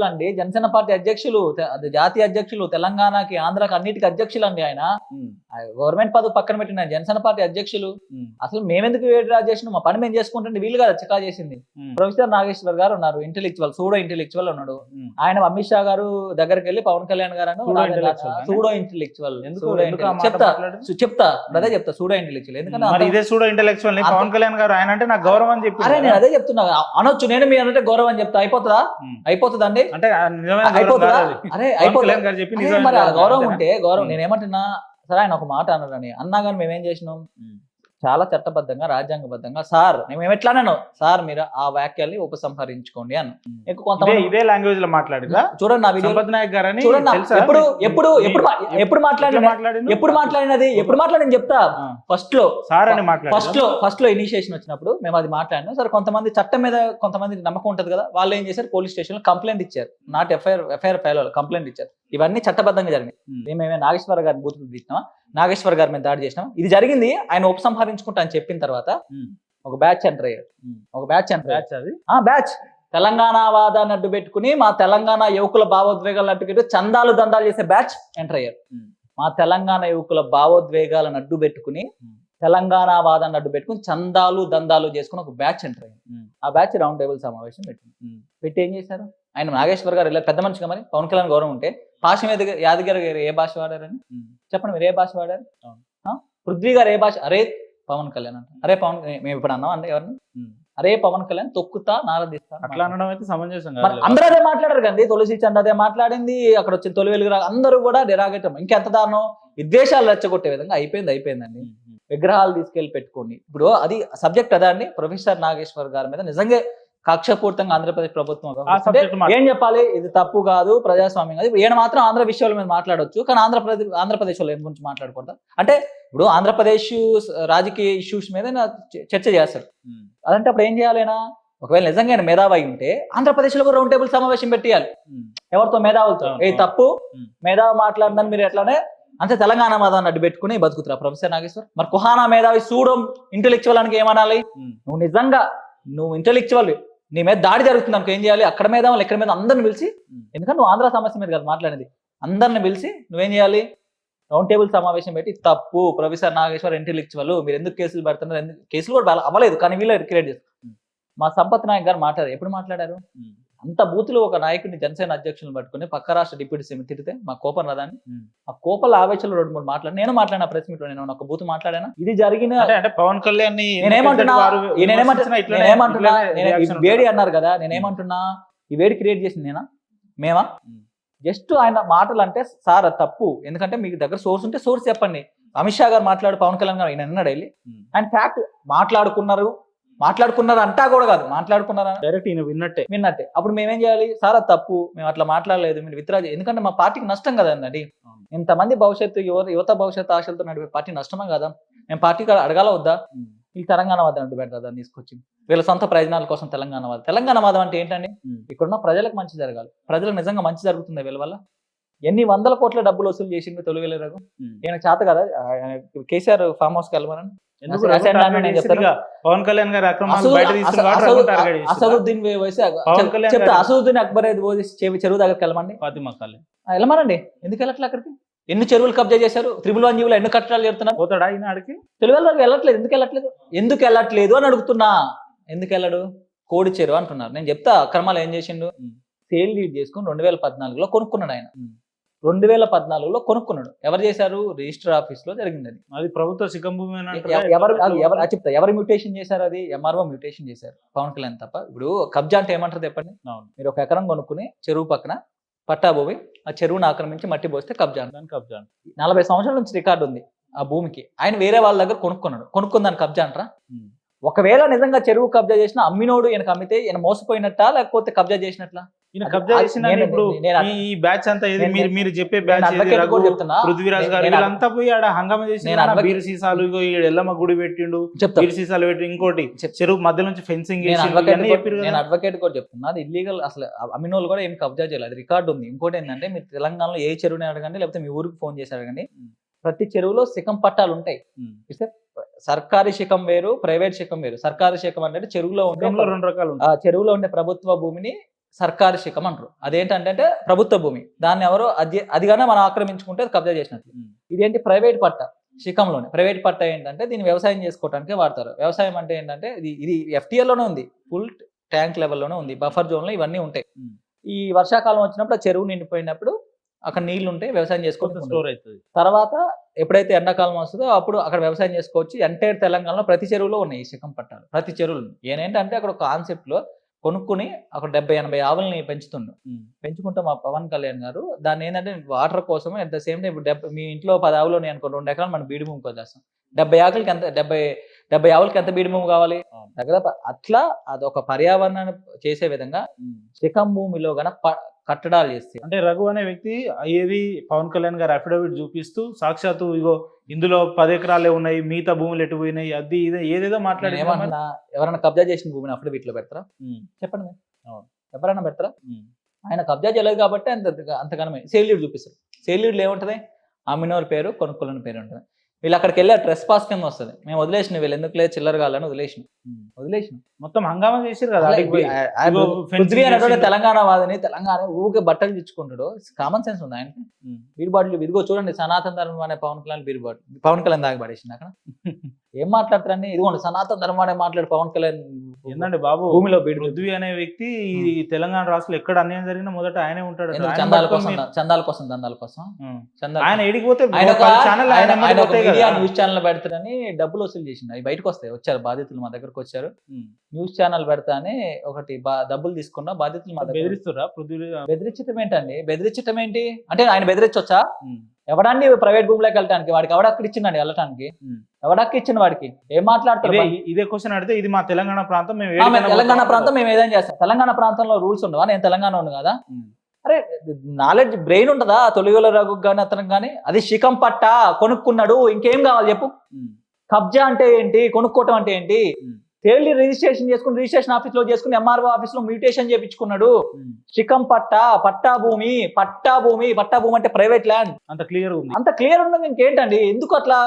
అండి జనసేన పార్టీ అధ్యక్షులు, అది జాతీయ అధ్యక్షులు, తెలంగాణకి ఆంధ్రాకి అన్నిటికీ అధ్యక్షులు అండి ఆయన. గవర్నమెంట్ పదవి పక్కన పెట్టిన జనసేన పార్టీ అధ్యక్షులు. అసలు మేమెందుకు వేడి రాజు చేసిన మా పని మేము చేసుకుంటుంటే వీళ్ళు కదా చికా చేసింది. ప్రొఫెసర్ నాగేశ్వర్ గారు ఉన్నారు, ఇంటెలెక్చువల్, సూడో ఇంటెలెక్చువల్ ఉన్నాడు. ఆయన అమిత్ షా గారు దగ్గరికి వెళ్ళి పవన్ కళ్యాణ్ గారు సూడో ఇంటెలెక్చువల్ చెప్తా అదే చెప్తా సూడో ఇంటెలెక్చువల్. ఎందుకంటే ఇదే సూడో ఇంటెలెక్చువల్ పవన్ కళ్యాణ్ గారు ఆయన అంటే నాకు గౌరవం అని చెప్పి. అరే నేను అదే చెప్తున్నా, అనొచ్చు, నేను మీ అంటే గౌరవం అని చెప్తా. అయిపోతుందా? అయిపోతుందండి అంటే అరే అయిపోతుంది మరి గౌరవం ఉంటే గౌరవం. నేనేమంటున్నా సరే ఆయన ఒక మాట అన్నారని అన్నా కానీ మేమేం చేసినాం, చాలా చట్టబద్ధంగా రాజ్యాంగబద్ధంగా సార్ మేము ఎట్లానో సార్ మీరు ఆ వాక్యాల్ని ఉపసంహరించుకోండి అన్న. కొంతమంది ఇదే లాంగ్వేజ్ లో మాట్లాడిదా చూడండి నా వీడియో నాయక్ గారని చూడండి. ఎప్పుడు మాట్లాడినది ఎప్పుడు మాట్లాడి చెప్తా. ఫస్ట్ లో ఇనిషియేషన్ వచ్చినప్పుడు మేము అది మాట్లాడినాం. సరే కొంతమంది చట్టం మీద కొంతమంది నమ్మకం ఉంటది కదా, వాళ్ళు ఏం చేశారు, పోలీస్ స్టేషన్ లో కంప్లైంట్ ఇచ్చారు. నాట్ ఎఫ్ఐఆర్ ఫైల్ కంప్లైంట్ ఇచ్చారు. ఇవన్నీ చట్టబద్ధంగా జరిగినాయి. మేమే నాగేశ్వర గారిని బూతులు తీసినామా, నాగేశ్వర్ గారి మీద దాడి చేసినాం. ఇది జరిగింది. ఆయన ఉపసంహరించుకుంటా అని చెప్పిన తర్వాత ఒక బ్యాచ్ ఎంటర్ అయ్యారు. బ్యాచ్ తెలంగాణ వాదాన్ని అడ్డు పెట్టుకుని మా తెలంగాణ యువకుల భావోద్వేగాలను అడ్డు పెట్టి చందాలు దందాలు చేసే బ్యాచ్ ఎంటర్ అయ్యారు. మా తెలంగాణ యువకుల భావోద్వేగాలను అడ్డు పెట్టుకుని తెలంగాణ వాదాన్ని అడ్డు పెట్టుకుని చందాలు దందాలు చేసుకుని ఒక బ్యాచ్ ఎంటర్ అయ్యారు. ఆ బ్యాచ్ రౌండ్ టేబుల్ సమావేశం పెట్టి ఏం చేశారు, ఆయన నాగేశ్వర్ గారు ఇలా పెద్ద మనిషిగా మరి పవన్ కళ్యాణ్ గౌరవం ఉంటే భాష మీద యాదగిరి గారు ఏ భాష వాడారని చెప్పండి, మీరు ఏ భాష వాడారు? పృథ్వీ గారు ఏ భాష? అరే పవన్ కళ్యాణ్ అంట. అరే పవన్, మేము ఇప్పుడు అన్నాం అంటే ఎవరిని అరే పవన్ కళ్యాణ్ తొక్కుతా నారదిస్తా అట్లా అనడం అయితే సమంజసం. అందరూ అదే మాట్లాడారు కండి. తులసి చంద్ అదే మాట్లాడింది, అక్కడ వచ్చిన తొలి వెలుగు అందరూ కూడా డెరాగేటం. ఇంకెంత దారుణం, విద్వేషాలు రెచ్చగొట్టే విధంగా అయిపోయిందండి. విగ్రహాలు తీసుకెళ్లి పెట్టుకోండి. ఇప్పుడు అది సబ్జెక్ట్ అదా అండి. ప్రొఫెసర్ నాగేశ్వర్ గారి మీద నిజంగా కక్షపూర్తంగా ఆంధ్రప్రదేశ్ ప్రభుత్వం ఏం చెప్పాలి, ఇది తప్పు కాదు, ప్రజాస్వామ్యం కాదు. ఈయన మాత్రం ఆంధ్ర విషయాల మీద మాట్లాడవచ్చు, కానీ ఆంధ్రప్రదేశ్ లో ఏం గురించి మాట్లాడకూడదు అంటే. ఇప్పుడు ఆంధ్రప్రదేశ్ రాజకీయ ఇష్యూస్ మీద చర్చ చేస్తారు. అదంటే అప్పుడు ఏం చేయాలైనా, ఒకవేళ నిజంగా మేధావి ఉంటే ఆంధ్రప్రదేశ్ లో కూడా రౌండ్ టేబుల్ సమావేశం పెట్టేయాలి. ఎవరితో? మేధావులతో. ఏ తప్పు మేధావి మాట్లాడిందని మీరు ఎట్లానే అంతే తెలంగాణ వాదాన్ని అడ్డు పెట్టుకుని బతుకుతురా ప్రొఫెసర్ నాగేశ్వర్. మరి కుహానా మేధావి సూడో ఇంటెలెక్చువల్ అని ఏమనాలి? నువ్వు నిజంగా నువ్వు ఇంటెలెక్చువల్, నీ మీద దాడి జరుగుతుంది అనుకో ఏం చేయాలి, అక్కడ మీద ఎక్కడ మీద అందరిని పిలిచి, ఎందుకంటే నువ్వు ఆంధ్ర సమస్య మీద కదా మాట్లాడేది, అందరిని పిలిచి నువ్వేం చేయాలి, రౌండ్ టేబుల్ సమావేశం పెట్టి తప్పు ప్రొఫెసర్ నాగేశ్వర్ ఇంటెలెక్చువల్, మీరు ఎందుకు కేసులు పెడుతున్నారు, కేసులు కూడా అవ్వలేదు కానీ వీళ్ళు క్రియేట్ చేస్తారు. మా సంపత్ నాయక్ గారు మాట్లాడారు. ఎప్పుడు మాట్లాడారు? అంత బూతులు ఒక నాయకుడిని జనసేన అధ్యక్షులను పట్టుకుని పక్క రాష్ట్ర డిప్యూటీ సీఎం తిడితే మా కోపం రాదాన్ని, ఆ కోపల ఆవేశంలో 2-3 మాట్లాడి నేను మాట్లాడిన ప్రెస్ మీట్ లో నేను ఒక బూత్ మాట్లాడాను. ఇది జరిగిన అంటే పవన్ కళ్యాణ్ నేనేమంటున్నా వేడి అన్నారు కదా, నేనేమంటున్నా ఈ వేడి క్రియేట్ చేసింది మేమా? జస్ట్ ఆయన మాటలు అంటే సార్ అది తప్పు, ఎందుకంటే మీకు దగ్గర సోర్స్ ఉంటే సోర్స్ చెప్పండి. అమిత్ షా గారు మాట్లాడు, పవన్ కళ్యాణ్ గారు ఆయన అన్నాడు వెళ్ళి, ఆయన ఫ్యాక్ట్ మాట్లాడుకున్నారు అంటా కూడా కాదు, మాట్లాడుకున్నారా డైరెక్ట్ విన్నట్టే. అప్పుడు మేమేం చేయాలి, సార్ అది తప్పు, మేము అట్లా మాట్లాడలేదు, మీరు విత్డ్రా చేయాలి. ఎందుకంటే మా పార్టీకి నష్టం కదా అన్నది. ఇంతమంది భవిష్యత్తు యువత భవిష్యత్తు ఆశలతో నడిపే పార్టీ నష్టమే కదా. మేము పార్టీకి అడగాల వద్దా? ఈ తెలంగాణ వాదం అంటూ పెడతా దాన్ని తీసుకొచ్చి వీళ్ళ సొంత ప్రయోజనాల కోసం తెలంగాణ వాదం అంటే ఏంటండి, ఇక్కడున్న ప్రజలకు మంచి జరగాలి. ప్రజలకు నిజంగా మంచి జరుగుతుంది వీళ్ళ వల్ల. ఎన్ని వందల కోట్ల డబ్బులు వసూలు చేసిండు తొలి వేల రఘు. ఈయన చేత కదా కేసీఆర్ ఫామ్ హౌస్ కి వెళ్ళమని పవన్ కళ్యాణ్ గారు అసదుద్దీన్ చెప్తా, అసదుద్దీన్ అక్బర్ చెరువు దగ్గరికి వెళ్ళమనండి. ఎందుకు వెళ్ళట్లే అక్కడికి? ఎన్ని చెరువులు కబ్జా చేశారు, 111 జీవులు ఎన్ని కట్టడాలు చెప్తున్నారు. పోతాడా ఈయన ఆడికి? తెలుగు వెళ్ళట్లేదు. ఎందుకు వెళ్ళట్లేదు అని అడుగుతున్నా. ఎందుకు వెళ్ళడు? కోడి చెరువు అంటున్నారు. నేను చెప్తా అక్రమాలు ఏం చేసిండు. సేల్ లీడ్ చేసుకుని 2014లో కొనుక్కున్నాడు. ఆయన 2014లో కొనుక్కున్నాడు. ఎవరు చేశారు? రిజిస్టర్ ఆఫీస్ లో జరిగింది. అది ప్రభుత్వ సికంభూమి. చెప్తా ఎవరు మ్యూటేషన్ చేశారు? అది ఎంఆర్ఓ మ్యూటేషన్ చేశారు, పవన్ కళ్యాణ్ తప్ప. ఇప్పుడు కబ్జా అంటే ఏమంటారు చెప్పండి? మీరు ఒక ఎకరం కొనుక్కుని చెరువు పక్కన పట్టాభూమి, ఆ చెరువును ఆక్రమించి మట్టి పోస్తే కబ్జా. 40 సంవత్సరాల నుంచి రికార్డు ఉంది ఆ భూమికి. ఆయన వేరే వాళ్ళ దగ్గర కొనుక్కుందాన్ని కబ్జా అంటారా? ఒకవేళ నిజంగా చెరువు కబ్జా చేసిన అమ్మినోడు ఈయనకు అమ్మితే ఈయన మోసపోయినట్ట లేకపోతే కబ్జా చేసినట్లా? కబ్జా చేసిన ఈ బ్యాచ్ అంతా మీరు చెప్పే బ్యాచ్ పృథ్వీరాజ్ గారు వీళ్ళంతా పోయి ఆడ హంగామా చేసి బీర్ సీసాలు ఎల్లమ్మ గుడి పెట్టిండు, బీర్ సీసాలు పెట్టి ఇంకోటి చెరువు మధ్య నుంచి ఫెన్సింగ్. నేను అడ్వకేట్ కూడా చెప్తున్నా, అది ఇల్లీగల్. అసలు అమ్మినోళ్ళు కూడా ఏం కబ్జా చేయలేదు, అది రికార్డు ఉంది. ఇంకోటి ఏంటంటే మీరు తెలంగాణలో ఏ చెరువుని అడగండి, లేకపోతే మీ ఊరికి ఫోన్ చేసి అడగండి, ప్రతి చెరువులో శిఖం పట్టాలు ఉంటాయి. సర్కారీ శిఖం వేరు, ప్రైవేట్ శిఖం వేరు. సర్కారీ శిఖం అంటే చెరువులో ఉండే 2 రకాలు. చెరువులో ఉండే ప్రభుత్వ భూమిని సర్కారు శిఖం అంటారు. అదేంటంటే ప్రభుత్వ భూమి, దాన్ని ఎవరో అదిగానే మనం ఆక్రమించుకుంటే అది కబ్జా చేసినట్లు. ఇదేంటి ప్రైవేట్ పట్ట, శిఖంలోనే ప్రైవేట్ పట్ట ఏంటంటే దీన్ని వ్యవసాయం చేసుకోవడానికి వాడతారు. వ్యవసాయం అంటే ఏంటంటే ఇది FTL లోనే ఉంది, ఫుల్ ట్యాంక్ లెవెల్లోనే ఉంది, బఫర్ జోన్లో ఇవన్నీ ఉంటాయి. ఈ వర్షాకాలం వచ్చినప్పుడు ఆ చెరువు నిండిపోయినప్పుడు అక్కడ నీళ్లు ఉంటే వ్యవసాయం చేసుకోవచ్చు, స్టోర్ అవుతుంది. తర్వాత ఎప్పుడైతే ఎండాకాలం వస్తుందో అప్పుడు అక్కడ వ్యవసాయం చేసుకోవచ్చు. ఎంటైర్ తెలంగాణలో ప్రతి చెరువులో ఉన్నాయి ఈ శిఖం పట్టాలు, ప్రతి చెరువులు. ఏంటంటే అక్కడ ఒక కాన్సెప్ట్ లో కొనుక్కుని అక్కడ 70-80 ఆవులని పెంచుతుండు. పెంచుకుంటే మా పవన్ కళ్యాణ్ గారు దాన్ని ఏంటంటే వాటర్ కోసం అట్ ద సేమ్ టైం ఇప్పుడు మీ ఇంట్లో 10 ఆవులు ఉన్నాయి అనుకో, 2 ఎకరాలు మనం బీడి భూమి కొద్దాం, 70 ఆవులకి ఎంత 70 ఆవులకి ఎంత బీడి భూమి కావాలి దగ్గర. అట్లా అదొక పర్యావరణాన్ని చేసే విధంగా శిఖం భూమిలో గన కట్టడాలు చేస్తే, అంటే రఘు అనే వ్యక్తి ఏది పవన్ కళ్యాణ్ గారు అఫిడవిట్ చూపిస్తూ సాక్షాత్తు ఇగో ఇందులో 10 ఎకరాలే ఉన్నాయి, మిగతా భూములు ఎటు పోయినాయి, అది ఇదే ఏదేదో మాట్లాడి ఏమన్నా ఎవరైనా కబ్జా చేసిన భూమిని అప్పుడు వీటిలో పెడతారా? చెప్పండి మీరు, ఎవరైనా పెడతారా? ఆయన కబ్జా చేయలేదు కాబట్టి అంతగానమే సేల్యూడ్ చూపిస్తారు. సేల్యూడ్లు ఏముంటుంది, అమ్మినోర్ పేరు కొనుక్కోలేని పేరు ఉంటుంది. వీళ్ళు అక్కడికి వెళ్ళి ట్రెస్ పాస్ కింద వస్తుంది. మేము వదిలేసిన, వీళ్ళు ఎందుకు లేదు చిల్లర కావాలని వదిలేసిన మొత్తం హంగామా చేసారు కదా. పృథ్వీ అనేటువంటి తెలంగాణ వాదిని, తెలంగాణ ఊకే బట్టలు తెచ్చుకుంటాడు, కామన్ సెన్స్ ఉంది ఆయనకి. బీర్ బాటిల్ ఇదిగో చూడండి, సనాతన ధర్మం అనే పవన్ కళ్యాణ్ బీర్ బాటిల్, పవన్ కళ్యాణ్ దాకా పడేసింది అక్కడ. ఏం మాట్లాడతారని, ఇదిగోండి సనాతన ధర్మం అనే మాట్లాడు పవన్ కళ్యాణ్. ఏంటంటే బాబు భూమిలో బీడు. పృథ్వీ అనే వ్యక్తి ఈ తెలంగాణ రాష్ట్రంలో ఎక్కడ అన్యాయం జరిగినా మొదట ఆయనే ఉంటాడు. చందాల కోసం ఆయన ఎడిగిపోతే న్యూస్ ఛానల్ పెడతారని డబ్బులు వసూలు చేసిండు. అవి బయటకు వస్తాయి, వచ్చారు బాధితులు మా దగ్గరకు వచ్చారు. న్యూస్ ఛానల్ పెడతా అని ఒకటి డబ్బులు తీసుకున్న బాధితులు మా దగ్గర బెదిరిస్తురా. బెదిరించటం ఏంటండి, బెదిరించటం ఏంటి అంటే ఆయన బెదిరించొచ్చా? ఎవడాన్ని ప్రైవేట్ భూమిలోకి వెళ్ళటానికి, వాడికి ఎవడక్కడ ఇచ్చిందండి వెళ్ళటానికి? ఎవడక్క ఇచ్చిన వాడికి ఏం మాట్లాడతారు? ఇదే క్వశ్చన్ అడిగితే ఇది మా తెలంగాణ ప్రాంతం, తెలంగాణ ప్రాంతం మేము ఏదైనా చేస్తాం. తెలంగాణ ప్రాంతంలో రూల్స్ ఉండవా? నేను తెలంగాణ ఉంది కదా. అరే నాలెడ్జ్ బ్రెయిన్ ఉంటుందా తొలిగల రఘు కానీ అతనికి కానీ? అది శిఖం పట్ట కొనుక్కున్నాడు, ఇంకేం కావాలి చెప్పు? కబ్జా అంటే ఏంటి, కొనుక్కోవటం అంటే ఏంటి? తేలి రిజిస్ట్రేషన్ చేసుకుని రిజిస్ట్రేషన్ ఆఫీస్ లో చేసుకుని MRO ఆఫీస్ లో మ్యూటేషన్ చేయించుకున్నాడు. శిఖం పట్టా భూమి అంటే ప్రైవేట్ ల్యాండ్. అంత క్లియర్ ఉంది, అంత క్లియర్ ఉన్నది. ఇంకేంటండి, ఎందుకు అట్లా